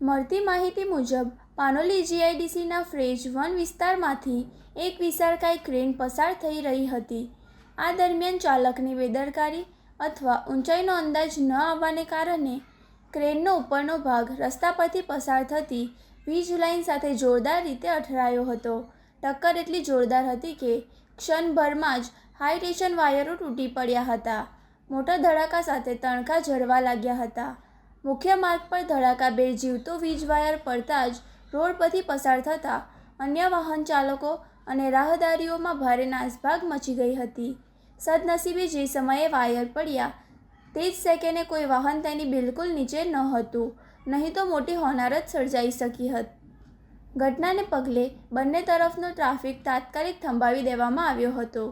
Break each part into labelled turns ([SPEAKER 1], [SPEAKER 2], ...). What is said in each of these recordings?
[SPEAKER 1] મળતી માહિતી મુજબ પાનોલી જીઆઈડીસીના ફેઝ 1 વિસ્તારમાંથી એક વિશાળકાય ક્રેન પસાર થઈ રહી હતી। આ દરમિયાન ચાલકની બેદરકારી અથવા ઊંચાઈનો અંદાજ ન આવવાને કારણે ક્રેનનો ઉપરનો ભાગ રસ્તા પરથી પસાર થતી વીજ લાઇન સાથે જોરદાર રીતે અથડાયો હતો। ટક્કર એટલી જોરદાર હતી કે ક્ષણભરમાં જ હાઈ ટેન્શન વાયરો તૂટી પડ્યા હતા। મોટા ધડાકા સાથે તણખા ઝરવા લાગ્યા હતા। મુખ્ય માર્ગ પર ધડાકાભેર જીવતો વીજ વાયર પડતા જ રોડ પરથી પસાર થતા અન્ય વાહન ચાલકો અને રાહદારીઓમાં ભારે નાસભાગ મચી ગઈ હતી। સદનસીબે જે સમયે વાયર પડ્યા તે જ સેકન્ડે કોઈ વાહન તેની બિલકુલ નીચે ન હતું, નહીં તો મોટી હોનારત સર્જાઈ શકી હોત। ઘટનાને પગલે બંને તરફનો ટ્રાફિક તાત્કાલિક થંભાવી દેવામાં આવ્યો હતો।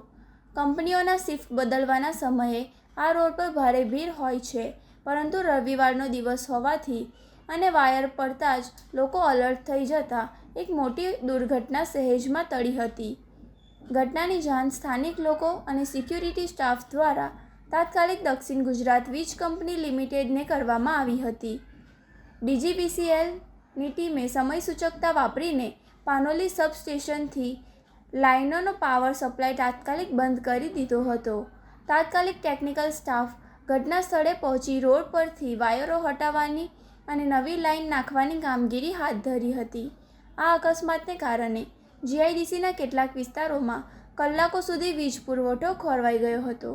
[SPEAKER 1] કંપનીઓના શિફ્ટ બદલવાના સમયે આ રોડ પર ભારે ભીડ હોય છે, પરંતુ રવિવારનો દિવસ હોવાથી અને વાયર પડતા જ લોકો એલર્ટ થઈ જતા એક મોટી દુર્ઘટના સહેજમાં ટળી હતી। ઘટનાની જાણ સ્થાનિક લોકો અને સિક્યુરિટી સ્ટાફ દ્વારા તાત્કાલિક દક્ષિણ ગુજરાત વીજ કંપની લિમિટેડને કરવામાં આવી હતી। ડીજીવીસીએલની ટીમે સમયસૂચકતા વાપરીને પાનોલી સબસ્ટેશનથી લાઇનોનો પાવર સપ્લાય તાત્કાલિક બંધ કરી દીધો હતો। તાત્કાલિક ટેકનિકલ સ્ટાફ ઘટના સ્થળે પહોંચી રોડ પરથી વાયરો હટાવવાની અને નવી લાઇન નાખવાની કામગીરી હાથ ધરી હતી। આ અકસ્માતને કારણે જીઆઈડીસીના કેટલાક વિસ્તારોમાં કલાકો સુધી વીજ પુરવઠો ખોરવાઈ ગયો હતો।